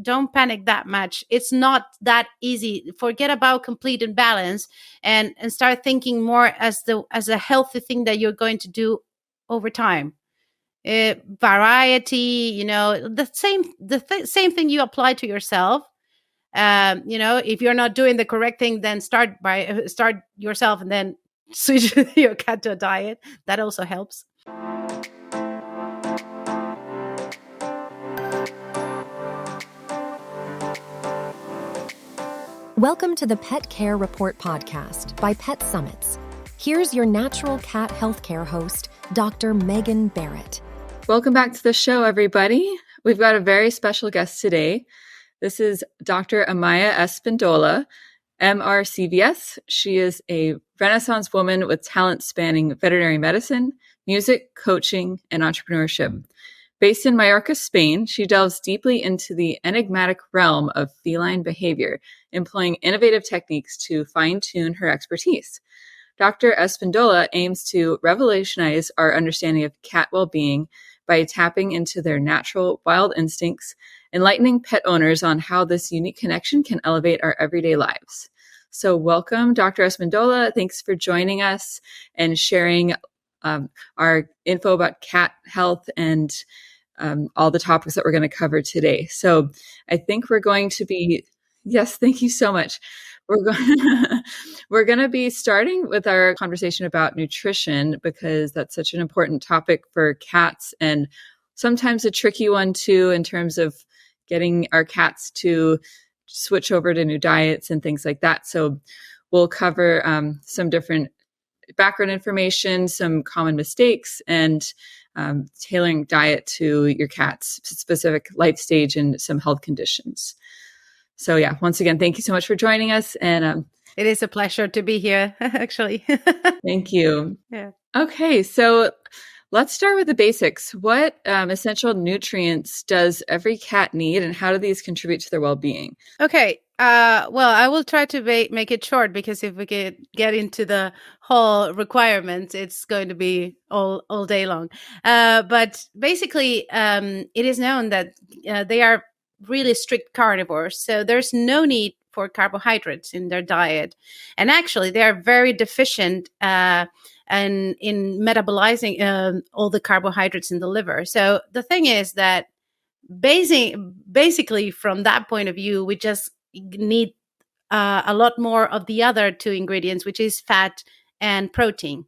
don't panic that much. It's not that easy. Forget about complete imbalance and start thinking more as a healthy thing that you're going to do over time. Variety, the same thing you apply to yourself. If you're not doing the correct thing, then start yourself and then switch your cat to a diet. That also helps. Welcome to the Pet Care Report podcast by Pet Summits. Here's your natural cat healthcare host, Dr. Meghan Barrett. Welcome back to the show, everybody. We've got a very special guest today. This is Dr. Amaya Espindola, MRCVS. She is a Renaissance woman with talent spanning veterinary medicine, music, coaching, and entrepreneurship. Based in Mallorca, Spain, she delves deeply into the enigmatic realm of feline behavior, employing innovative techniques to fine-tune her expertise. Dr. Espindola aims to revolutionize our understanding of cat well-being by tapping into their natural wild instincts, enlightening pet owners on how this unique connection can elevate our everyday lives. So welcome, Dr. Espindola. Thanks for joining us and sharing our info about cat health and all the topics that we're going to cover today. So I think we're going to be, yes, thank you so much. We're going to be starting with our conversation about nutrition because that's such an important topic for cats and sometimes a tricky one too in terms of getting our cats to switch over to new diets and things like that. So we'll cover some different background information, some common mistakes, and tailoring diet to your cat's specific life stage and some health conditions. So yeah, once again, thank you so much for joining us. And it is a pleasure to be here, actually. Thank you. Yeah. Okay, so let's start with the basics. What essential nutrients does every cat need, and how do these contribute to their well-being? Okay. Well, I will try to make it short because if we get into the whole requirements, it's going to be all day long. But basically, it is known that they are really strict carnivores, so there's no need for carbohydrates in their diet, and actually, they are very deficient and in metabolizing all the carbohydrates in the liver. So the thing is that basically, from that point of view, we just need a lot more of the other two ingredients, which is fat and protein.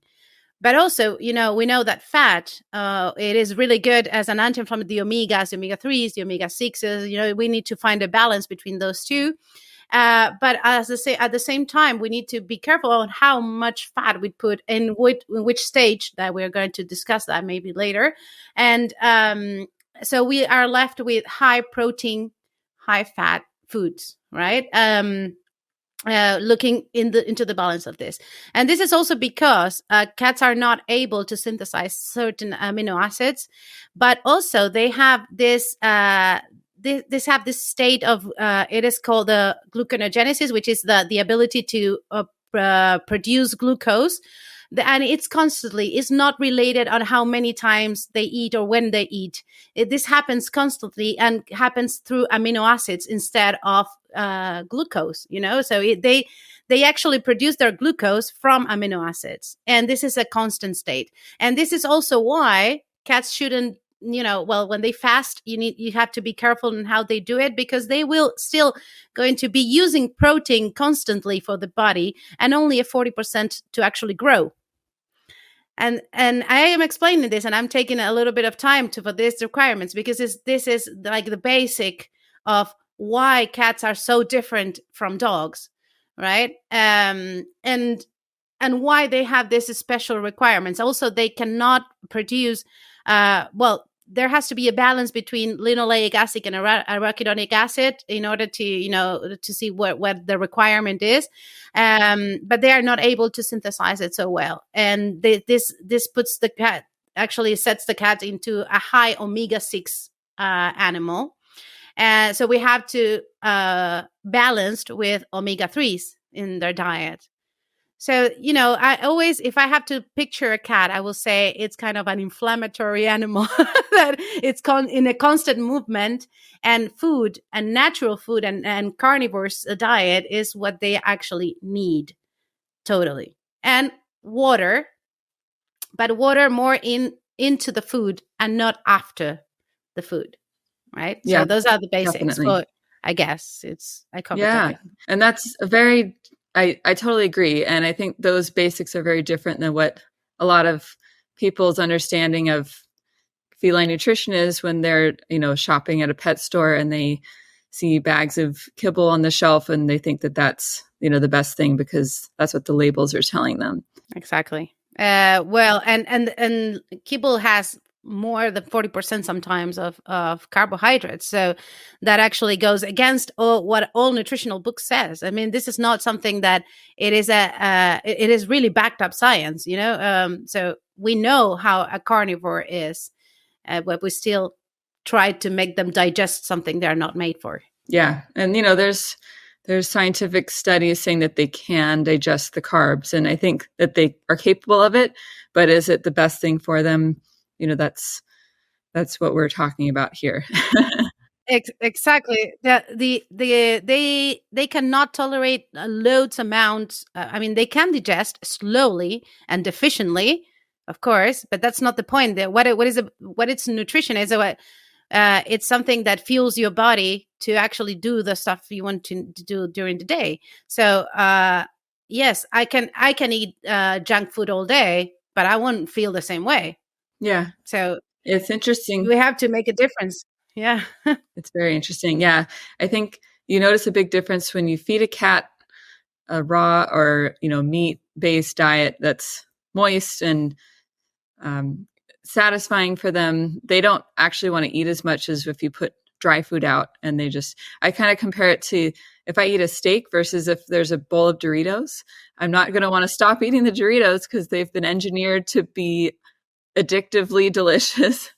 But also, we know that fat, it is really good as an anti-inflammatory, the omegas, the omega-3s, the omega-6s. We need to find a balance between those two. But as I say, at the same time, we need to be careful on how much fat we put in which stage that we're going to discuss that maybe later. And so we are left with high protein, high fat foods, right? Looking into the balance of this. And this is also because cats are not able to synthesize certain amino acids, but also they have this have this state of it is called the gluconeogenesis, which is the ability to produce glucose. And it's not related on how many times they eat or when they eat. This happens constantly and happens through amino acids instead of glucose, so they actually produce their glucose from amino acids. And this is a constant state. And this is also why cats shouldn't, when they fast, you have to be careful in how they do it, because they will still going to be using protein constantly for the body and only a 40% to actually grow. And I am explaining this, and I'm taking a little bit of time for these requirements because this is like the basic of why cats are so different from dogs, right? And why they have these special requirements. Also, they cannot produce. There has to be a balance between linoleic acid and arachidonic acid in order to, to see what the requirement is. But they are not able to synthesize it so well. And this puts the cat, actually sets the cat into a high omega-6 animal. So we have to balanced with omega-3s in their diet. So, I always, if I have to picture a cat, I will say it's kind of an inflammatory animal that it's in a constant movement, and food and natural food and carnivores diet is what they actually need totally. And water, but water more into the food and not after the food, right? Yeah, So those are the basics. definitely. But I guess I covered everything. And that's a very, I totally agree. And I think those basics are very different than what a lot of people's understanding of feline nutrition is when they're, shopping at a pet store and they see bags of kibble on the shelf and they think that that's, the best thing because that's what the labels are telling them. Exactly. Well, and kibble has more than 40% sometimes of carbohydrates. So that actually goes against what all nutritional books says. I mean, this is not something that it is really backed up science, so we know how a carnivore is, but we still try to make them digest something they're not made for. Yeah. And, there's scientific studies saying that they can digest the carbs. And I think that they are capable of it, but is it the best thing for them? That's what we're talking about here. Exactly. They cannot tolerate loads amounts. I mean, they can digest slowly and efficiently, of course, but that's not the point. What it's nutrition is. It's something that fuels your body to actually do the stuff you want to do during the day. So yes, I can eat junk food all day, but I won't feel the same way. Yeah. So it's interesting. We have to make a difference. Yeah. It's very interesting. Yeah. I think you notice a big difference when you feed a cat a raw or, meat-based diet that's moist and satisfying for them. They don't actually want to eat as much as if you put dry food out and I kind of compare it to if I eat a steak versus if there's a bowl of Doritos. I'm not going to want to stop eating the Doritos because they've been engineered to be addictively delicious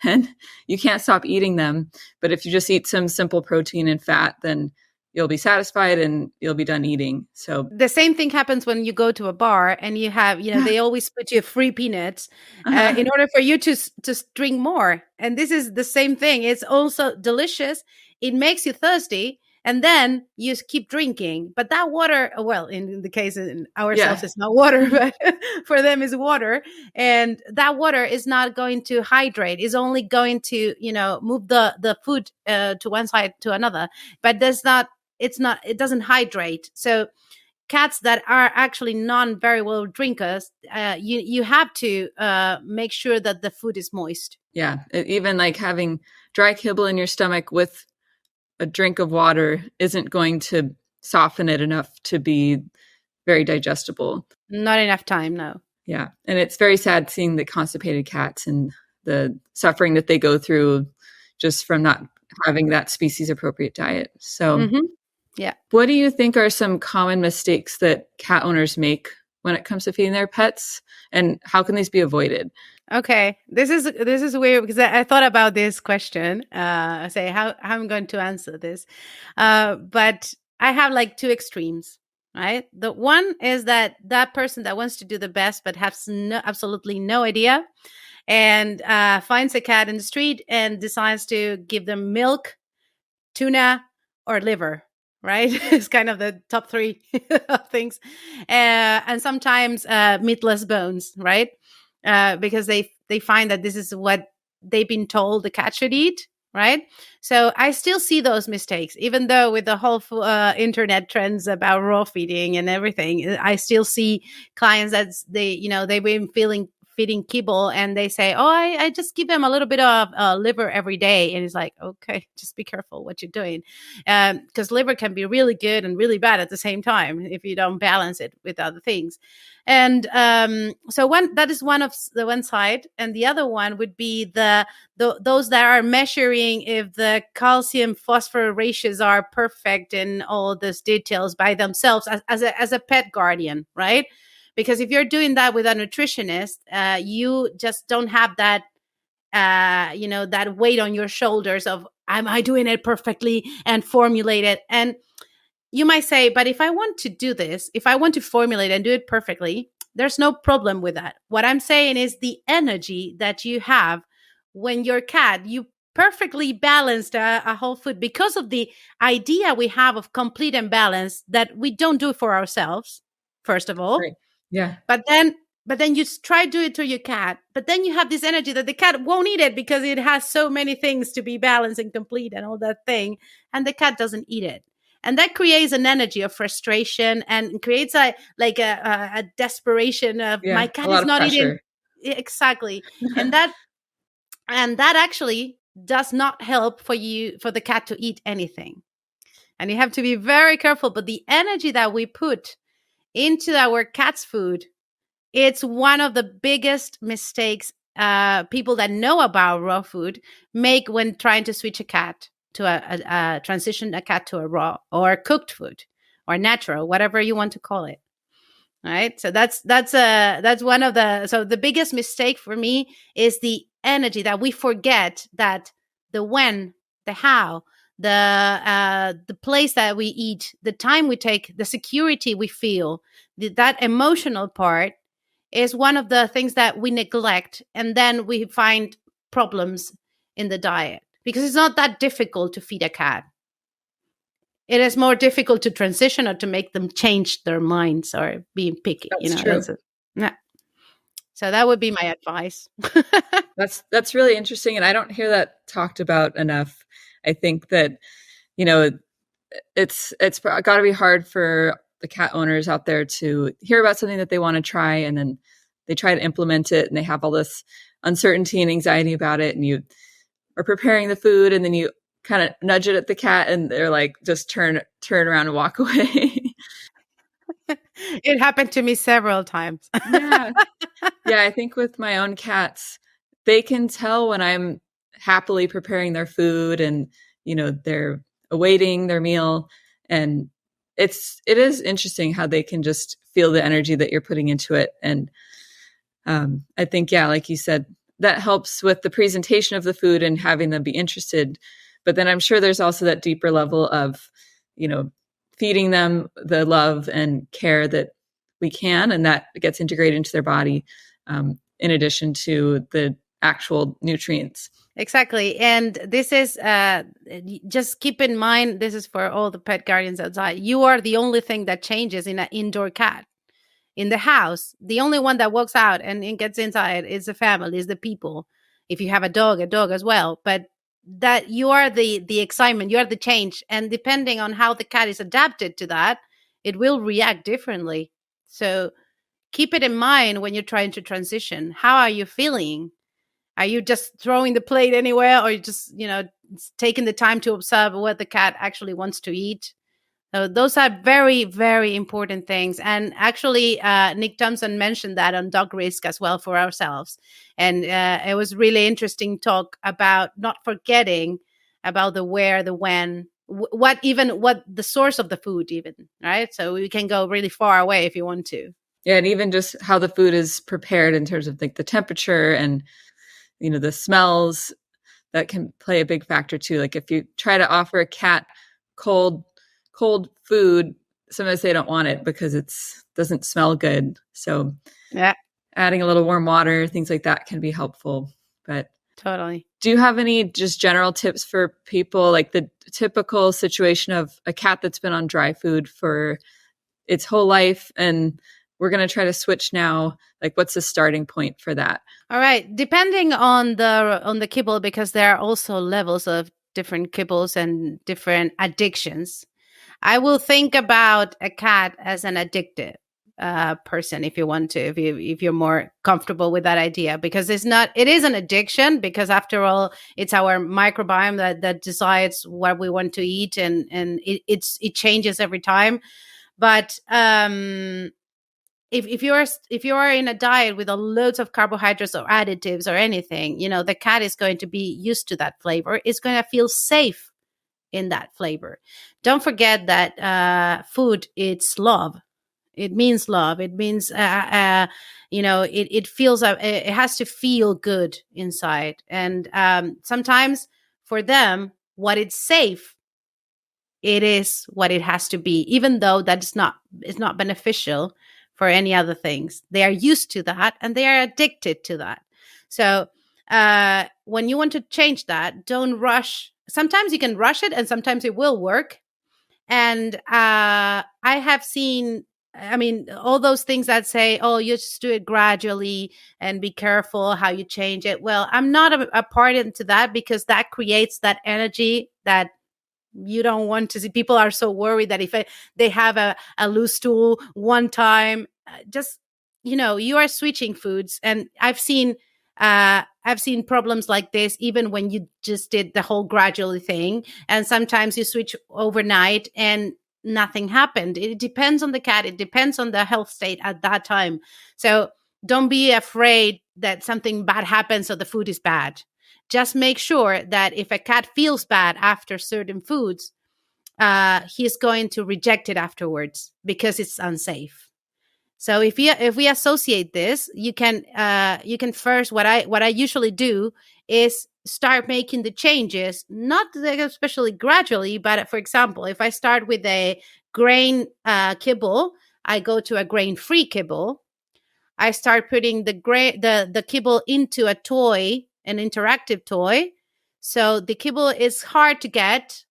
and you can't stop eating them. But if you just eat some simple protein and fat, then you'll be satisfied and you'll be done eating. So the same thing happens when you go to a bar and you have, they always put you free peanuts in order for you to drink more. And this is the same thing. It's also delicious. It makes you thirsty. And then you keep drinking. But that water, well, in the case of ourselves, it's not water, but for them is water. And that water is not going to hydrate. It's only going to, move the food to one side to another. But it doesn't hydrate. So cats that are actually non-very well drinkers, you have to make sure that the food is moist. Yeah. Even like having dry kibble in your stomach with a drink of water isn't going to soften it enough to be very digestible. Not enough time, no. Yeah. And it's very sad seeing the constipated cats and the suffering that they go through just from not having that species appropriate diet. So yeah. What do you think are some common mistakes that cat owners make when it comes to feeding their pets, and how can these be avoided? Okay, this is weird because I thought about this question. I say how I'm going to answer this, but I have like two extremes, right? The one is that person that wants to do the best but has absolutely no idea, and finds a cat in the street and decides to give them milk, tuna, or liver. Right? It's kind of the top three things. And sometimes meatless bones, right? Because they find that this is what they've been told the cat should eat, right? So I still see those mistakes, even though with the whole internet trends about raw feeding and everything, I still see clients that they've been feeding kibble and they say, oh, I just give them a little bit of liver every day. And it's like, okay, just be careful what you're doing. Because liver can be really good and really bad at the same time if you don't balance it with other things. And so that is one of the one side. And the other one would be those that are measuring if the calcium phosphorus ratios are perfect and all those details by themselves as a pet guardian, right? Because if you're doing that with a nutritionist, you just don't have that, that weight on your shoulders of, am I doing it perfectly and formulated? And you might say, but if I want to do this, if I want to formulate and do it perfectly, there's no problem with that. What I'm saying is the energy that you have when your cat, you perfectly balanced a whole food, because of the idea we have of complete and balance that we don't do for ourselves, first of all. Right. Yeah. But then you try to do it to your cat, but then you have this energy that the cat won't eat it because it has so many things to be balanced and complete and all that thing, and the cat doesn't eat it. And that creates an energy of frustration and creates a desperation of my A cat lot is of not eating. pressure. Exactly. And that actually does not help for the cat to eat anything. And you have to be very careful. But the energy that we put into our cat's food, it's one of the biggest mistakes people that know about raw food make when trying to switch a cat to transition a cat to a raw or cooked food or natural, whatever you want to call it. Right. So that's one of the biggest mistake for me is the energy that we forget, that the when, the how, the place that we eat, the time we take, the security we feel, that emotional part is one of the things that we neglect. And then we find problems in the diet because it's not that difficult to feed a cat. It is more difficult to transition or to make them change their minds or being picky. That's true. Yeah. So that would be my advice. That's really interesting. And I don't hear that talked about enough. I think that, it's got to be hard for the cat owners out there to hear about something that they want to try, and then they try to implement it and they have all this uncertainty and anxiety about it. And you are preparing the food and then you kind of nudge it at the cat and they're like, just turn around and walk away. It happened to me several times. Yeah. I think with my own cats, they can tell when I'm happily preparing their food and, they're awaiting their meal. And it is interesting how they can just feel the energy that you're putting into it. And I think, like you said, that helps with the presentation of the food and having them be interested. But then I'm sure there's also that deeper level of, feeding them the love and care that we can, and that gets integrated into their body in addition to the actual nutrients. Exactly. And this is, just keep in mind, this is for all the pet guardians outside. You are the only thing that changes in an indoor cat. In the house, the only one that walks out and gets inside is the family, is the people. If you have a dog as well. But that you are the excitement, you are the change. And depending on how the cat is adapted to that, it will react differently. So keep it in mind when you're trying to transition. How are you feeling? Are you just throwing the plate anywhere, or you just, taking the time to observe what the cat actually wants to eat? So those are very, very important things. And actually, Nick Thompson mentioned that on Dog Risk as well for ourselves. And it was really interesting talk about not forgetting about the where, the when, what the source of the food even, right? So we can go really far away if you want to. Yeah, and even just how the food is prepared in terms of like the temperature and, the smells, that can play a big factor too. Like if you try to offer a cat cold food, sometimes they don't want it because it doesn't smell good. So yeah, adding a little warm water, things like that can be helpful. But totally. Do you have any just general tips for people, like the typical situation of a cat that's been on dry food for its whole life and we're going to try to switch now? Like, what's the starting point for that? All right. Depending on the kibble, because there are also levels of different kibbles and different addictions. I will think about a cat as an addicted person, if you want to, if you're more comfortable with that idea, because it is an addiction, because after all, it's our microbiome that decides what we want to eat, and it changes every time. But if you are in a diet with loads of carbohydrates or additives or anything, the cat is going to be used to that flavor. It's going to feel safe in that flavor. Don't forget that food, it's love. It means love. It means it feels, it has to feel good inside. And sometimes for them, what is safe it is what it has to be, even though it's not beneficial for any other things. They are used to that and they are addicted to that. So when you want to change that, don't rush. Sometimes you can rush it and sometimes it will work. And I have seen, I mean, all those things that say, oh, you just do it gradually and be careful how you change it. Well, I'm not a part into that, because that creates that energy that you don't want to see. People are so worried that if they have a loose stool one time, just, you are switching foods. And I've seen problems like this even when you just did the whole gradually thing. And sometimes you switch overnight and nothing happened. It depends on the cat. It depends on the health state at that time. So don't be afraid that something bad happens or the food is bad. Just make sure that if a cat feels bad after certain foods, he's going to reject it afterwards because it's unsafe. So if we associate this, you can first, what I usually do is start making the changes, not especially gradually, but for example, if I start with a grain kibble, I go to a grain-free kibble. I start putting the kibble into a toy, an interactive toy. So the kibble is hard to get.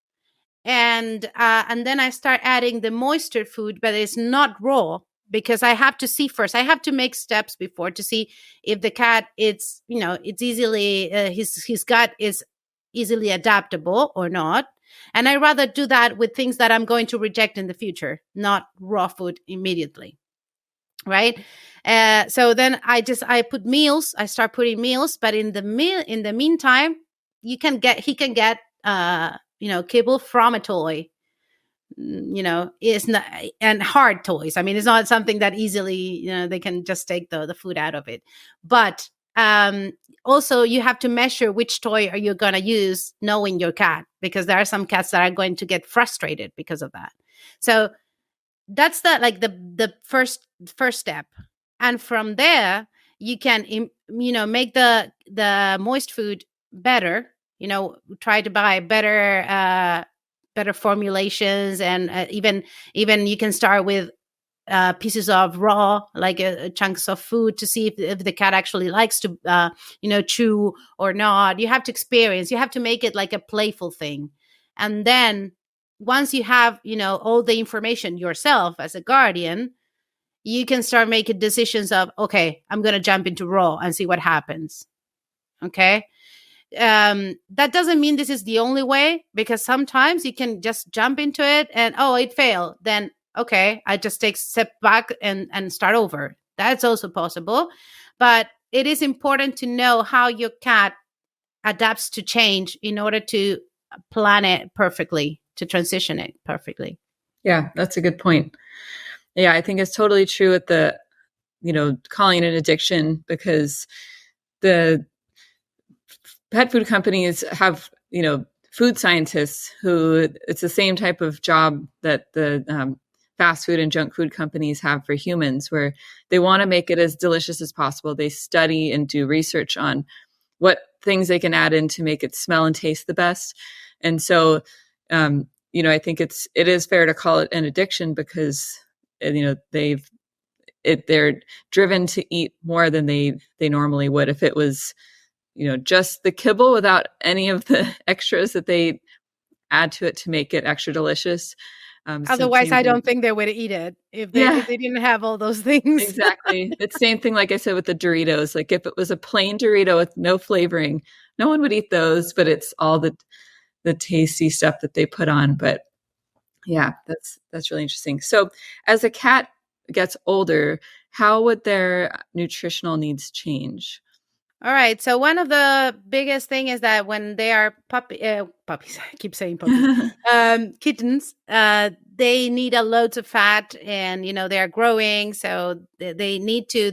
And then I start adding the moisture food, but it's not raw, because I have to see first. I have to make steps before to see if the cat, it's easily, his gut is easily adaptable or not. And I rather do that with things that I'm going to reject in the future, not raw food immediately. Right. So then I put meals. I start putting meals, but in the meantime, he can get kibble from a toy. It's not, and hard toys. I mean, it's not something that easily, they can just take the food out of it. But also you have to measure which toy are you going to use, knowing your cat, because there are some cats that are going to get frustrated because of that. So that's the first step. And from there, you can, make the moist food better, try to buy better formulations, and even you can start with pieces of raw, like chunks of food, to see if the cat actually likes to chew or not. You have to experience. You have to make it like a playful thing. And then once you have all the information yourself as a guardian, you can start making decisions of, okay, I'm going to jump into raw and see what happens. Okay. That doesn't mean this is the only way, because sometimes you can just jump into it and, oh, it failed. Then, okay, I just take a step back and start over. That's also possible. But it is important to know how your cat adapts to change in order to plan it perfectly, to transition it perfectly. Yeah, that's a good point. Yeah, I think it's totally true with the, calling it an addiction, because the pet food companies have, food scientists who, it's the same type of job that the fast food and junk food companies have for humans, where they want to make it as delicious as possible. They study and do research on what things they can add in to make it smell and taste the best. And so, I think it is fair to call it an addiction, because, they're driven to eat more than they normally would if it was, just the kibble without any of the extras that they add to it to make it extra delicious. Otherwise, I don't think they would eat it if they didn't have all those things. Exactly. It's the same thing, like I said, with the Doritos. Like if it was a plain Dorito with no flavoring, no one would eat those, but it's all the tasty stuff that they put on. But yeah, that's really interesting. So as a cat gets older, how would their nutritional needs change? All right. So one of the biggest thing is that when they are puppies, I keep saying puppies, kittens, they need a loads of fat, and they are growing, so they need to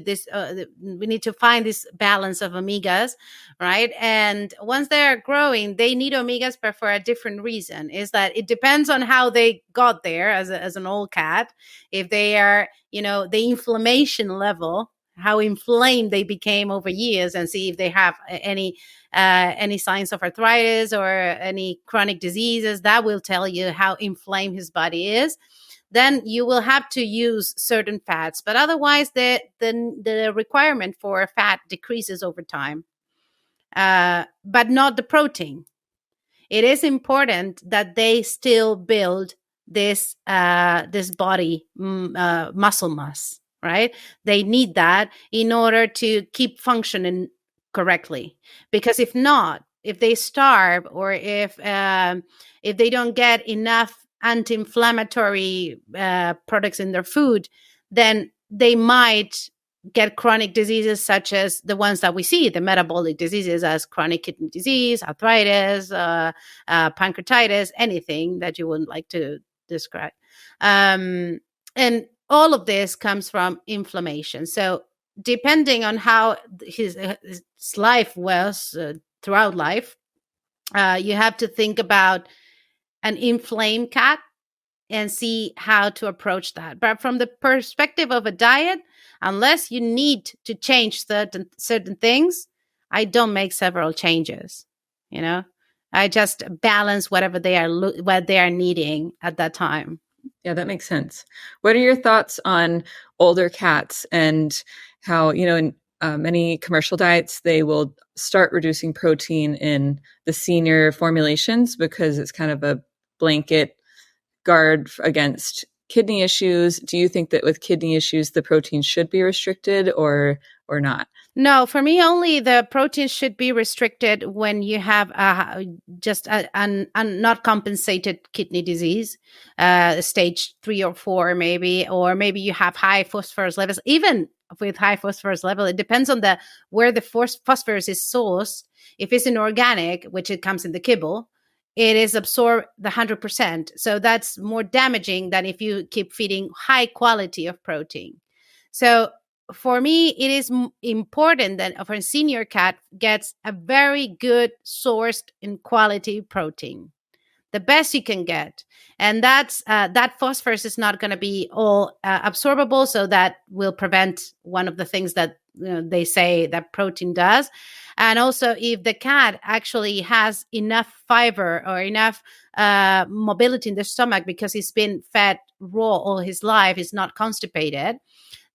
we need to find this balance of omegas, right? And once they are growing, they need omegas, but for a different reason. Is that it depends on how they got there as an old cat. If they are, the inflammation level how inflamed they became over years, and see if they have any signs of arthritis or any chronic diseases. That will tell you how inflamed his body is. Then you will have to use certain fats, but otherwise the requirement for fat decreases over time, but not the protein. It is important that they still build this body muscle mass, right? They need that in order to keep functioning correctly. Because if not, if they starve, or if they don't get enough anti-inflammatory products in their food, then they might get chronic diseases such as the ones that we see, the metabolic diseases, as chronic kidney disease, arthritis, pancreatitis, anything that you wouldn't like to describe. And all of this comes from inflammation. So depending on how his life was throughout life, you have to think about an inflamed cat and see how to approach that. But from the perspective of a diet, unless you need to change certain things, I don't make several changes. I just balance whatever what they are needing at that time. Yeah, that makes sense. What are your thoughts on older cats and how, in many commercial diets, they will start reducing protein in the senior formulations because it's kind of a blanket guard against kidney issues. Do you think that with kidney issues, the protein should be restricted or not? No, for me, only the protein should be restricted when you have just a not compensated kidney disease, stage 3 or 4, maybe, or maybe you have high phosphorus levels. Even with high phosphorus level, it depends on where the phosphorus is sourced. If it's inorganic, which it comes in the kibble, it is absorbed the 100%. So that's more damaging than if you keep feeding high quality of protein. So for me, it is important that a senior cat gets a very good sourced in quality protein, the best you can get. And that phosphorus is not going to be all absorbable. So that will prevent one of the things that they say that protein does. And also, if the cat actually has enough fiber or enough mobility in the stomach because he's been fed raw all his life, he's not constipated,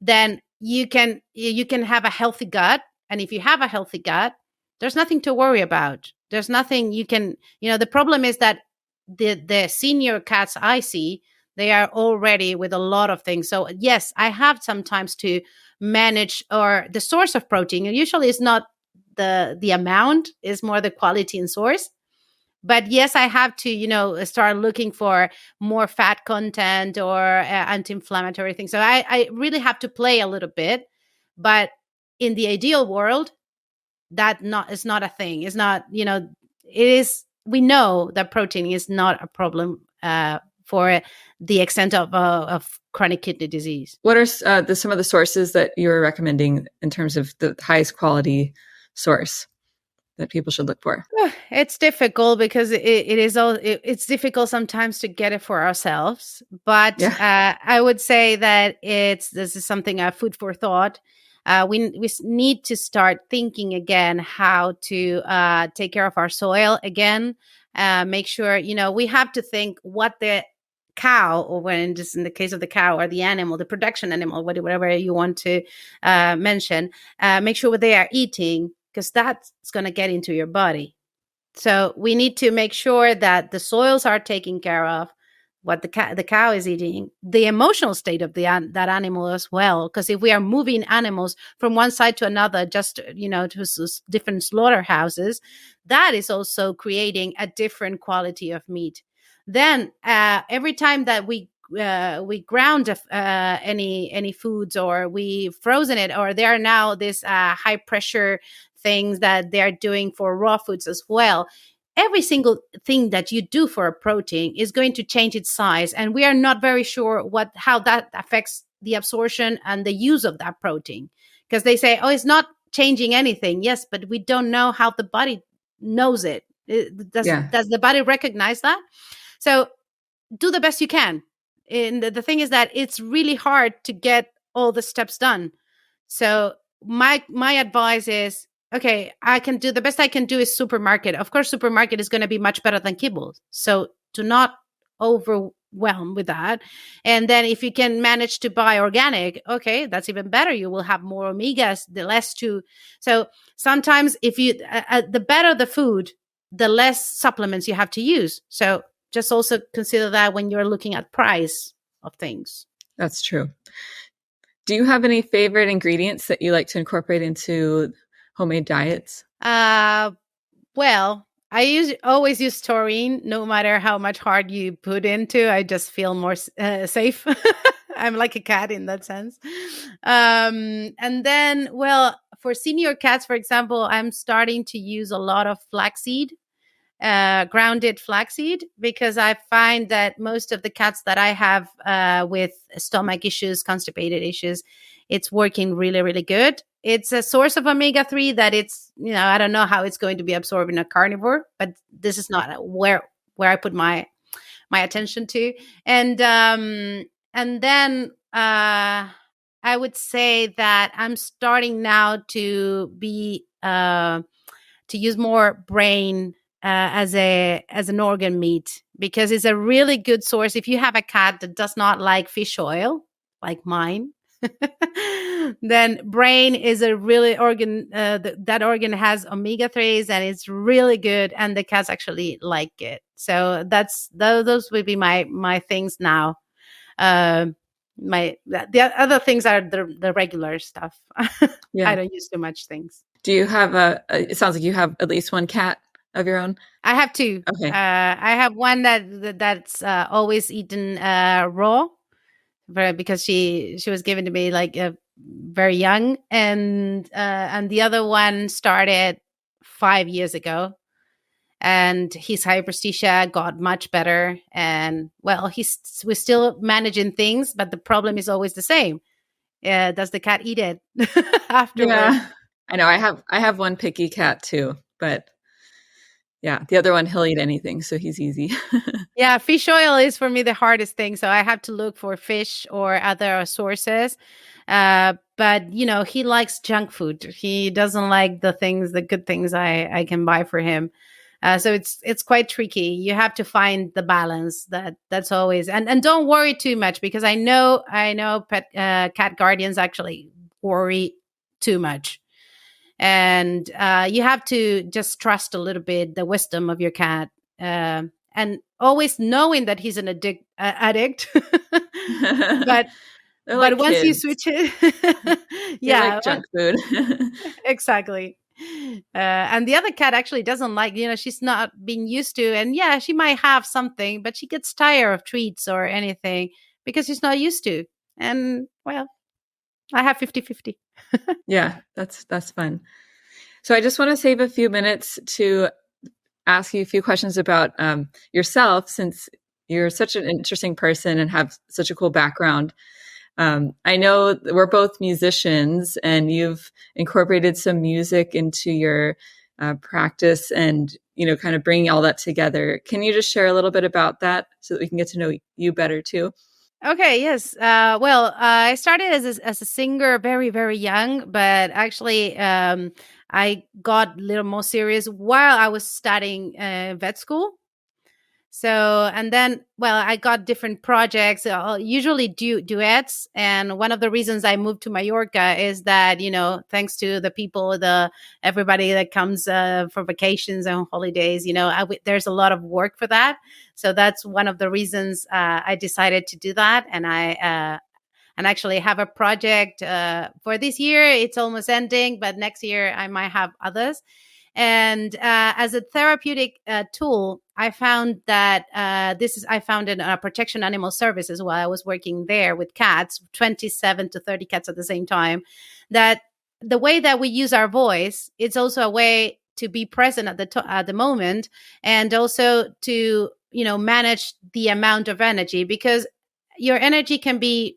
then you can have a healthy gut. And if you have a healthy gut, there's nothing to worry about. There's nothing you can, the problem is that the senior cats I see, they are already with a lot of things. So yes, I have sometimes to manage or the source of protein. And usually it's not the amount, is more the quality and source. But yes, I have to, start looking for more fat content or anti-inflammatory things. So I really have to play a little bit. But in the ideal world, that is not a thing. It's not, it is. We know that protein is not a problem for the extent of chronic kidney disease. What are some of the sources that you're recommending in terms of the highest quality source that people should look for? It's difficult because it's difficult sometimes to get it for ourselves. But yeah. I would say that this is something food for thought. We need to start thinking again how to take care of our soil again. Make sure, we have to think what the cow, or when just in the case of the cow or the animal, the production animal, whatever you want to mention, make sure what they are eating, because that's going to get into your body. So we need to make sure that the soils are taken care of, what the cow is eating, the emotional state of that animal as well. Because if we are moving animals from one side to another, just, to different slaughterhouses, that is also creating a different quality of meat. Then every time that we ground any foods, or we frozen it, or there are now this high pressure things that they are doing for raw foods as well. Every single thing that you do for a protein is going to change its size, and we are not very sure how that affects the absorption and the use of that protein. Because they say, it's not changing anything. Yes, but we don't know how the body knows it. Does the body recognize that? So do the best you can. And the thing is that it's really hard to get all the steps done. So my advice is, okay, I can do the best I can do is supermarket. Of course, supermarket is going to be much better than kibble. So do not overwhelm with that. And then if you can manage to buy organic, okay, that's even better. You will have more omegas, the less to. So sometimes if you, the better the food, the less supplements you have to use. So just also consider that when you're looking at price of things. That's true. Do you have any favorite ingredients that you like to incorporate into homemade diets? Well, I always use taurine, no matter how much hard you put into. I just feel more safe. I'm like a cat in that sense. And then, well, for senior cats, for example, I'm starting to use a lot of flaxseed, grounded flaxseed, because I find that most of the cats that I have with stomach issues, constipated issues, it's working really, really good. It's a source of omega-3 that it's, I don't know how it's going to be absorbed in a carnivore, but this is not where I put my attention to. And then I would say that I'm starting now to be to use more brain as an organ meat, because it's a really good source. If you have a cat that does not like fish oil, like mine, then brain is a really organ. That organ has omega-3s and it's really good, and the cats actually like it. So those would be my things now. The other things are the regular stuff. Yeah. I don't use too much things. Do you have it sounds like you have at least one cat of your own? I have two. Okay. I have one that's always eaten raw, because she was given to me like very young, and the other one started 5 years ago, and his hyperesthesia got much better, and well, we're still managing things, but the problem is always the same. Does the cat eat it afterwards? Yeah, I know. I have one picky cat too, but yeah, the other one, he'll eat anything, so he's easy. Yeah, fish oil is for me the hardest thing. So I have to look for fish or other sources. But he likes junk food. He doesn't like the good things I can buy for him. So it's quite tricky. You have to find the balance. That's always, and don't worry too much, because I know cat guardians actually worry too much. And you have to just trust a little bit the wisdom of your cat, and always knowing that he's an addict. but like once kids. you switch it, yeah, like junk food. Exactly. And the other cat actually doesn't like, she's not being used to, and yeah, she might have something, but she gets tired of treats or anything because she's not used to. And well, I have 50-50. Yeah, that's fun. So I just want to save a few minutes to ask you a few questions about yourself, since you're such an interesting person and have such a cool background. I know we're both musicians, and you've incorporated some music into your practice, and kind of bringing all that together. Can you just share a little bit about that so that we can get to know you better too? Okay, yes. Well, I started as a singer very, very young, but actually I got a little more serious while I was studying vet school. So, and then, well, I got different projects, usually duets. And one of the reasons I moved to Mallorca is that, thanks to the people, everybody that comes for vacations and holidays, there's a lot of work for that. So that's one of the reasons I decided to do that. And and actually have a project for this year. It's almost ending, but next year I might have others. And as a therapeutic tool, I found that I found in protection animal services while I was working there with cats, 27 to 30 cats at the same time, that the way that we use our voice, it's also a way to be present at the moment, and also to, manage the amount of energy, because your energy can be,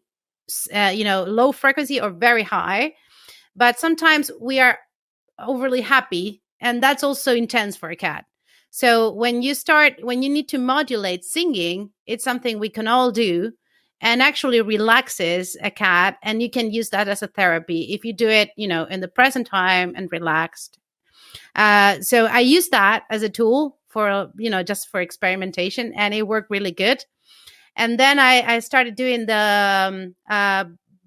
low frequency or very high, but sometimes we are overly happy, and that's also intense for a cat. So when you need to modulate singing, it's something we can all do. and actually relaxes a cat. And you can use that as a therapy if you do it, in the present time and relaxed. So I use that as a tool for, just for experimentation, and it worked really good. And then I started doing the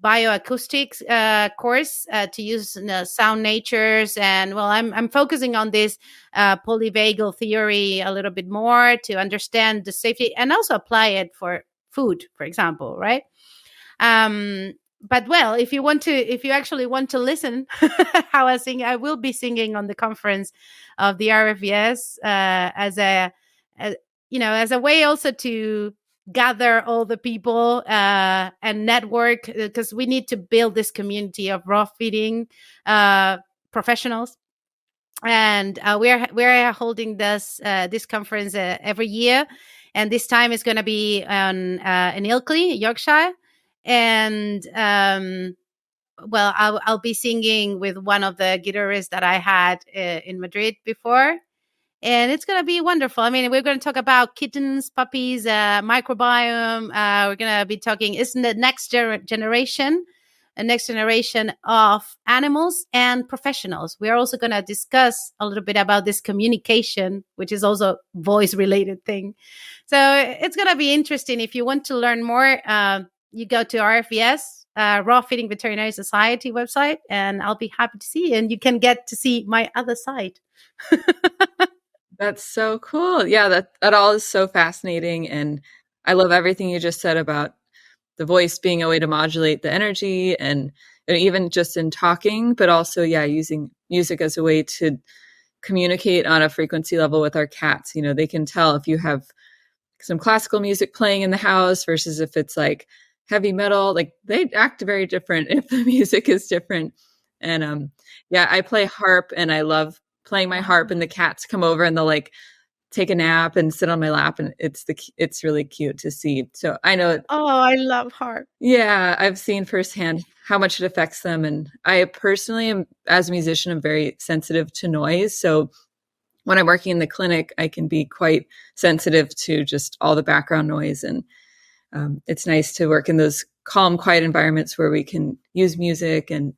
bioacoustics course to use sound natures. And well, I'm focusing on this polyvagal theory a little bit more to understand the safety and also apply it for food, for example, right? But well, if you actually want to listen how I sing, I will be singing on the conference of the RFES as a way also to gather all the people and network, because we need to build this community of raw feeding professionals. And we're holding this conference every year, and this time is going to be in Ilkley, Yorkshire. And well, I'll be singing with one of the guitarists that I had in Madrid before. And it's going to be wonderful. I mean, we're going to talk about kittens, puppies, microbiome. We're going to be talking, isn't the next generation, a next generation of animals and professionals. We are also going to discuss a little bit about this communication, which is also voice related thing. So it's going to be interesting. If you want to learn more, you go to RFES, Raw Feeding Veterinary Society website, and I'll be happy to see you. And you can get to see my other side. That's so cool. Yeah, that all is so fascinating. And I love everything you just said about the voice being a way to modulate the energy, and even just in talking, but also, using music as a way to communicate on a frequency level with our cats. They can tell if you have some classical music playing in the house versus if it's like heavy metal. Like, they act very different if the music is different. And I play harp, and I love playing my harp, and the cats come over and they'll like take a nap and sit on my lap, and it's really cute to see. So I know. Oh, I love harp. Yeah, I've seen firsthand how much it affects them. And I personally am, as a musician, I'm very sensitive to noise. So when I'm working in the clinic, I can be quite sensitive to just all the background noise. And it's nice to work in those calm, quiet environments where we can use music and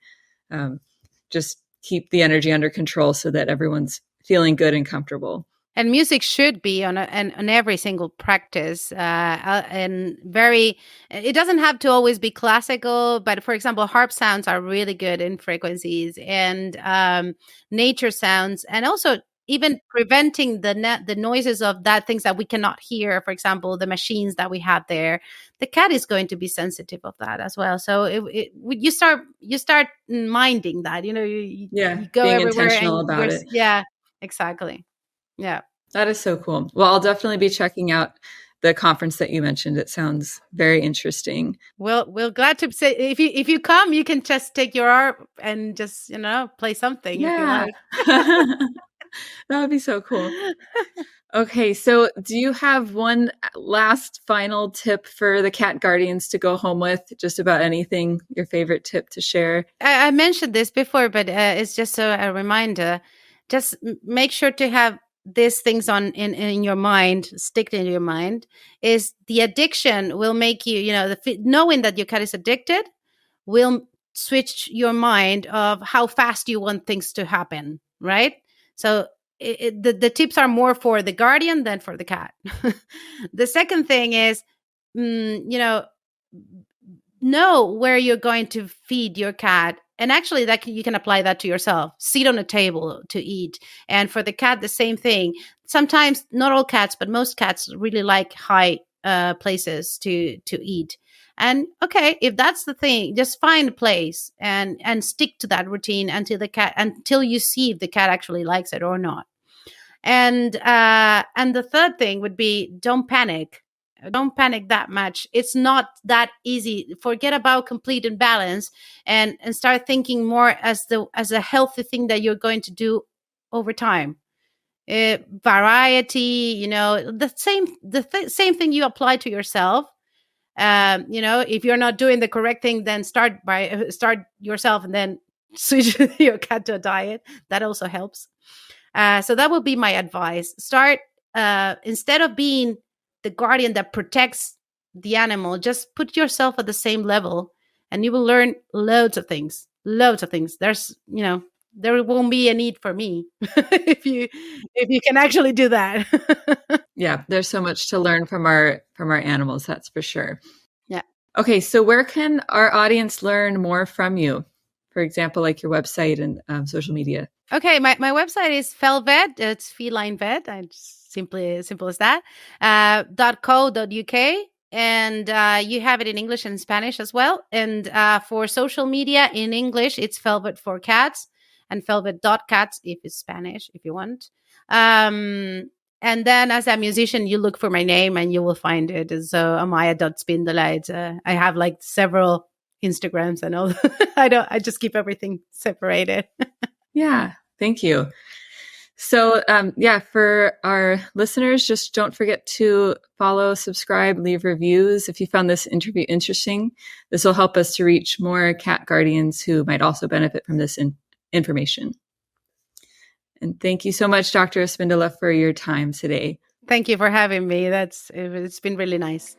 just keep the energy under control so that everyone's feeling good and comfortable. And music should be on every single practice, and it doesn't have to always be classical, but for example, harp sounds are really good in frequencies, and nature sounds, and also even preventing the noises of that things that we cannot hear. For example, the machines that we have there, the cat is going to be sensitive of that as well. So you start minding that, you go being everywhere intentional about it. Yeah, exactly. Yeah. That is so cool. Well, I'll definitely be checking out the conference that you mentioned. It sounds very interesting. Well, we're glad to say if you come, you can just take your harp and just, play something if you like. That would be so cool. Okay, so do you have one last final tip for the cat guardians to go home with? Just about anything, your favorite tip to share? I mentioned this before, but it's just a reminder. Just make sure to have these things in your mind, stick in your mind. Is the addiction will make you, knowing that your cat is addicted will switch your mind of how fast you want things to happen, right? So the tips are more for the guardian than for the cat. The second thing is, know where you're going to feed your cat. And actually, you can apply that to yourself. Sit on a table to eat. And for the cat, the same thing. Sometimes, not all cats, but most cats really like high places to eat. And okay, if that's the thing, just find a place and stick to that routine until you see if the cat actually likes it or not. And the third thing would be, don't panic. Don't panic that much. It's not that easy. Forget about complete imbalance and start thinking more as a healthy thing that you're going to do over time. Variety, the same thing you apply to yourself. If you're not doing the correct thing, then start yourself and then switch your cat to a diet. That also helps. So that would be my advice. Start instead of being the guardian that protects the animal. Just put yourself at the same level and you will learn loads of things. There's, there won't be a need for me if you can actually do that. Yeah, there's so much to learn from our animals, that's for sure. Yeah. Okay, so where can our audience learn more from you? For example, like your website and social media. Okay, my website is Felvet. It's feline vet. Simple as that. .co.uk. And you have it in English and Spanish as well. And for social media in English, it's Velvet for Cats and velvet.cats if it's Spanish, if you want. And then as a musician, you look for my name and you will find it. So Amaya.Espindola. I have like several Instagrams and all. I just keep everything separated. Yeah, thank you. So, for our listeners, just don't forget to follow, subscribe, leave reviews. If you found this interview interesting, this will help us to reach more cat guardians who might also benefit from this information. And thank you so much, Dr. Espindola, for your time today. Thank you for having me. It's been really nice.